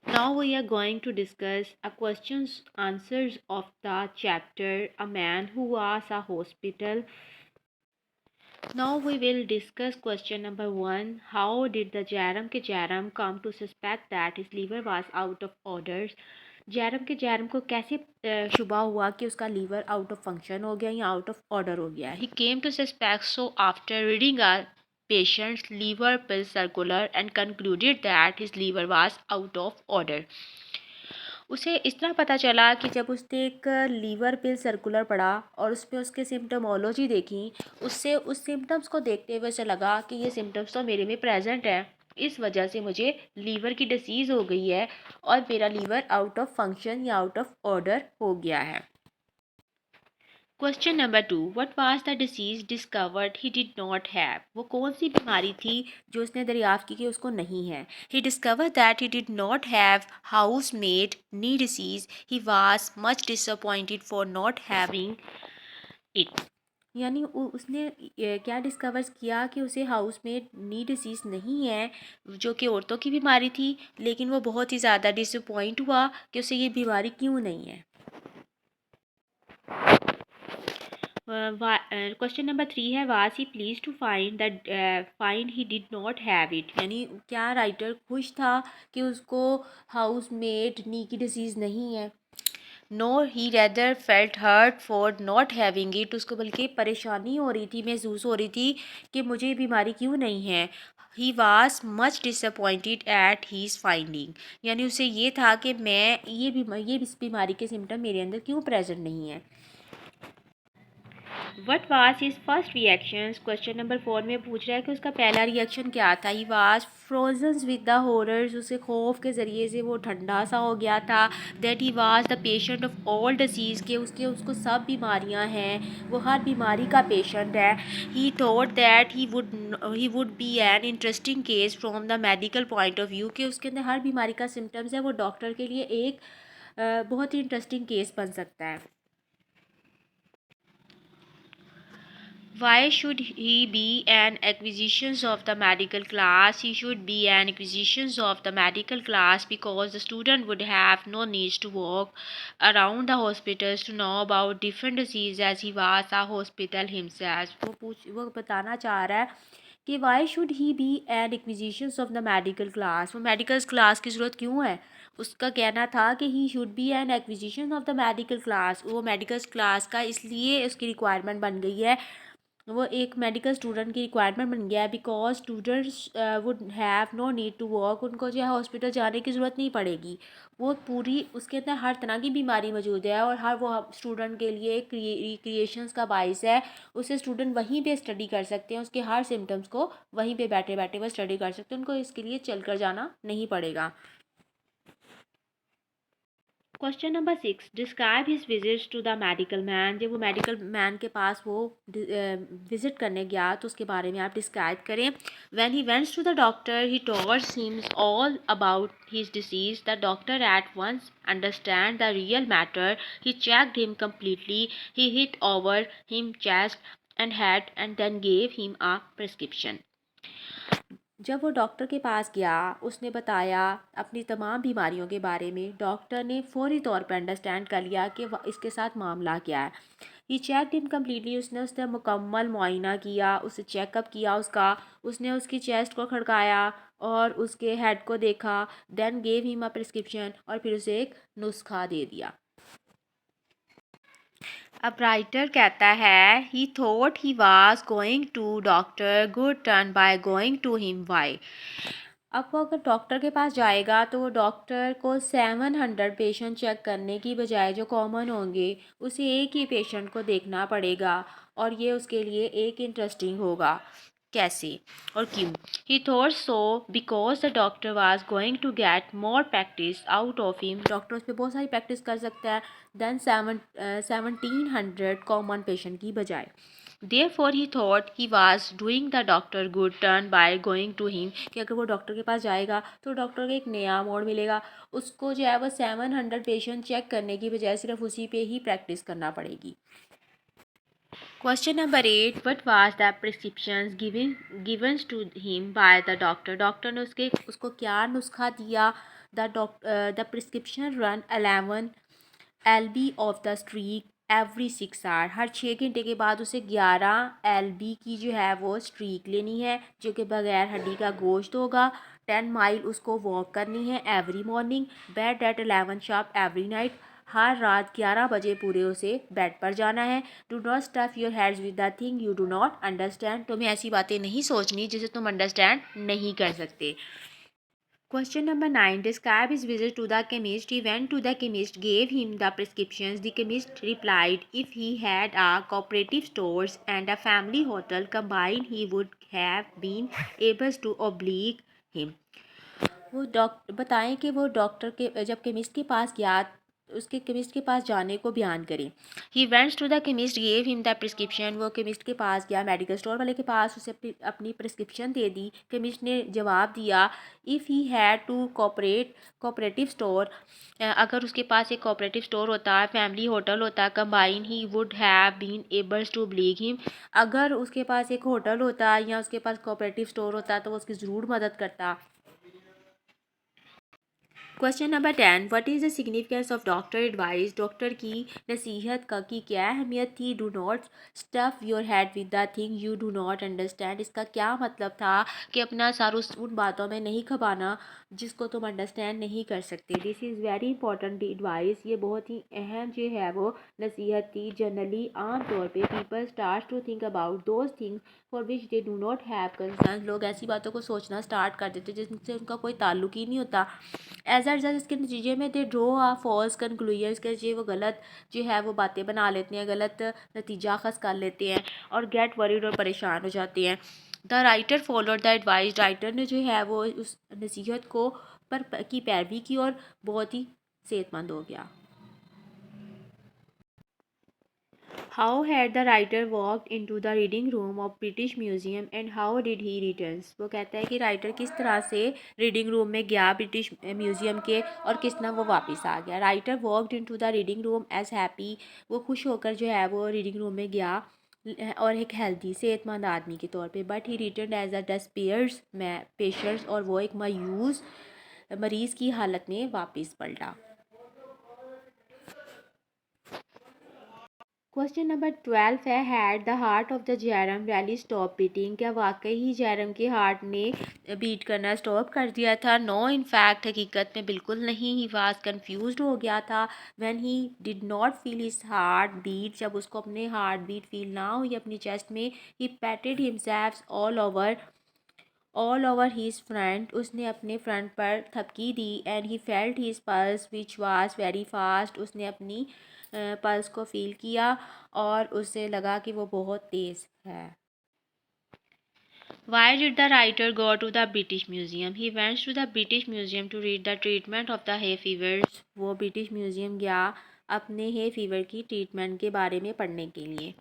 Now we are going to discuss a questions answers of the chapter A Man Who Was a Hospital. Now we will discuss question number 1. How did the Jaram ke Jaram come to suspect that his liver was out of order? Jairam के जैरम को कैसे शुबा हुआ कि उसका liver out of function हो गया या out of order हो गया. He came to suspect so after reading a patient's liver pill circular and concluded that his liver was out of order. उसे इस तरह पता चला कि जब उसने एक लीवर पिल सर्कुलर पढ़ा और उसमें उसके सिम्टमोलॉजी देखी, उससे उस सिम्टम्स को देखते हुए उसे लगा कि ये सिम्टम्स तो मेरे में प्रेजेंट है, इस वजह से मुझे लीवर की डिसीज़ हो गई है और मेरा लीवर आउट ऑफ फंक्शन या आउट ऑफ ऑर्डर हो गया है. Question number 2. What was the disease discovered he did not have? वो कौन सी बीमारी थी जो उसने दरियाफ्त की कि उसको नहीं है? He discovered that he did not have house made knee disease. He was much disappointed for not having it. यानी उसने क्या डिस्कवर किया कि उसे हाउस में नी डिसीज़ नहीं है, जो कि औरतों की बीमारी थी, लेकिन वो बहुत ही ज़्यादा डिसअपॉइंट हुआ कि उसे ये बीमारी क्यों नहीं है. क्वेश्चन नंबर 3 है was he pleased to find he did not have it. यानी क्या राइटर खुश था कि उसको हाउस मेड नी की डिसीज़ नहीं है. No he rather felt hurt for not having it. उसको बल्कि परेशानी हो रही थी, महसूस हो रही थी कि मुझे ये बीमारी क्यों नहीं है. He was much disappointed at his finding. यानी उसे ये था कि मैं ये इस बीमारी के सिम्टम मेरे अंदर क्यों प्रेजेंट नहीं है. What was his first reactions. Question number 4 में पूछ रहा है कि उसका पहला रिएक्शन क्या था. He was frozen with the horrors. उसे खौफ के ज़रिए से वो ठंडा सा हो गया था. That he was the patient of all disease. के उसको सब बीमारियां हैं, वो हर बीमारी का पेशेंट है. He thought that he would be an interesting case from the medical point of view. कि उसके अंदर हर बीमारी का सिम्टम्स है, वो डॉक्टर के लिए एक बहुत ही इंटरेस्टिंग केस बन सकता है. Why should he be an acquisition of the medical class? He should be an acquisition of the medical class because the student would have no need to walk around the hospitals to know about different diseases as he was a hospital himself. वो बताना चाह रहा है कि why should he be an acquisition of the medical class. वो medical class की ज़रूरत क्यों है. उसका कहना था कि he should be an acquisition of the medical class. वो मेडिकल क्लास का इसलिए उसकी रिक्वायरमेंट बन गई है, वो एक मेडिकल स्टूडेंट की रिक्वायरमेंट बन गया है because students would have no need to work. उनको जो है हॉस्पिटल जाने की ज़रूरत नहीं पड़ेगी. वो पूरी उसके अंदर हर तरह की बीमारी मौजूद है और हर वो स्टूडेंट के लिए एक रिक्रिएशंस का बाइस है. उसे स्टूडेंट वहीं पे स्टडी कर सकते हैं, उसके हर सिम्टम्स को वहीं पे बैठे बैठे वो स्टडी कर सकते हैं. उनको इसके लिए चल कर जाना नहीं पड़ेगा. Question number 6. Describe his visits to the medical man. जब वो मेडिकल मैन के पास वो विजिट करने गया तो उसके बारे में आप डिस्क्राइब करें. When he went to the doctor he told him all about his disease. The doctor at once understand the real matter. He checked him completely. He hit over him chest and head and then gave him a prescription. जब वो doctor के पास गया, उसने बताया अपनी तमाम बीमारियों के बारे में. डॉक्टर ने फौरी तौर पर अंडरस्टैंड कर लिया कि इसके साथ मामला क्या है. ही चेक इन कम्प्लीटली. उसने उसका मुकम्मल मुआयना किया, उसे चेकअप किया उसका. उसने उसकी चेस्ट को खड़काया और उसके हेड को देखा. Then gave him a prescription. और फिर उसे एक नुस्खा दे दिया. अब राइटर कहता है he thought he was going to doctor good turn by going to him. Why. अब वो अगर डॉक्टर के पास जाएगा तो वो डॉक्टर को 700 पेशेंट चेक करने की बजाय जो कॉमन होंगे उसे एक ही पेशेंट को देखना पड़ेगा और ये उसके लिए एक इंटरेस्टिंग होगा. कैसे और क्यों. He thought so because the doctor was going to get more practice out of him. Doctor उस पर बहुत सारी प्रैक्टिस कर सकता है देन 1700 कॉमन पेशेंट की बजाय. Therefore he thought he was doing the doctor good turn by going to him. कि अगर वो डॉक्टर के पास जाएगा तो डॉक्टर को एक नया मोड़ मिलेगा. उसको जो है वो 700 पेशेंट चेक करने की बजाय सिर्फ उसी पे ही प्रैक्टिस करना पड़ेगी. Question number 8. What was the prescription given to him by the doctor. Doctor ने उसको क्या नुस्खा दिया the prescription run 11 LB of the steak every 6 hour. हर 6 घंटे के बाद उसे 11 LB की जो है वो स्ट्रीक लेनी है, जो कि बगैर हड्डी का गोश्त होगा। 10 माइल उसको वॉक करनी है every morning. Bed at 11 sharp every night. हर रात 11 बजे पूरे उसे बेड पर जाना है। Do not stuff your heads with the thing you do not understand. तुम्हें ऐसी बातें नहीं सोचनी जिसे तुम अंडरस्टैंड नहीं कर सकते। Question number 9. Describe his visit to the chemist. He went to the chemist, gave him the prescriptions. The chemist replied, if he had a cooperative stores and a family hotel combined, he would have been able to oblige him. वो doctor बताएं कि वो doctor के जब chemist के पास गया, उसके केमिस्ट के पास जाने को बयान करें। He went to the chemist, gave him the prescription. वो केमिस्ट के पास गया, मेडिकल स्टोर वाले के पास, उसे अपनी प्रिस्क्रिप्शन दे दी। केमिस्ट ने जवाब दिया, if he had to cooperative store, अगर उसके पास एक कोऑपरेटिव स्टोर होता, फैमिली होटल होता, combine, he would have been able to oblige him. अगर उसके पास एक होटल होता या उसके पास कोऑपरेटिव स्टोर होता तो वो उसकी ज़रूर मदद करता। Question number 10. What is the significance of doctor advice. Doctor की नसीहत का की क्या अहमियत थी। Do not stuff your head with the thing you do not understand. इसका क्या मतलब था कि अपना सर उन बातों में नहीं खपाना जिसको तुम अंडरस्टैंड नहीं कर सकते। This is very important advice. ये बहुत ही अहम जो है वो नसीहत थी। जनरली आम तौर पे people start to think about those things for which they do not have concern. लोग ऐसी बातों को सोचना स्टार्ट कर देते जिनसे उनका कोई ताल्लुक ही नहीं होता। एज अ रिजल्ट इसके नतीजे में दे ड्रो आ फॉल्स कंक्लूजन के जो वो गलत जो है वो बातें बना लेते हैं, गलत नतीजा अखज़ कर लेते हैं और गेट वरीड और परेशान हो जाते हैं। The writer followed the advice. Writer ने जो है वो उस नसीहत को की पैरवी की और बहुत ही सेहतमंद हो गया। How had the writer walked into the reading room of British Museum and how did he returns? वो कहता है कि राइटर किस तरह से रीडिंग रूम में गया ब्रिटिश म्यूज़ियम के और किस तरह वो वापस आ गया। Writer walked into the reading room as happy. वो खुश होकर जो है वो रीडिंग रूम में गया और एक हेल्दी सेहतमंद आदमी के तौर पे। But he return as a despairs patients, और वो एक मायूस मरीज़ की हालत में वापस पलटा। क्वेश्चन नंबर 12 है, had the heart of the Jairam rally stop beating. क्या वाकई ही जयराम के हार्ट ने बीट करना स्टॉप कर दिया था। नो इन फैक्ट, हकीकत में बिल्कुल नहीं। ही वाज कंफ्यूज्ड हो गया था। When he did not feel his heart beat, जब उसको अपने हार्ट बीट फील ना हुई अपनी चेस्ट में। He patted himself all over his front, उसने अपने फ्रंट पर थपकी दी। And he felt his pulse which was very fast, उसने अपनी पल्स को फील किया और उसे लगा कि वो बहुत तेज़ है। Why did the writer go to the British Museum? He went to the British Museum to read the treatment of the hay fevers. वो ब्रिटिश म्यूज़ियम गया अपने hay fever की ट्रीटमेंट के बारे में पढ़ने के लिए।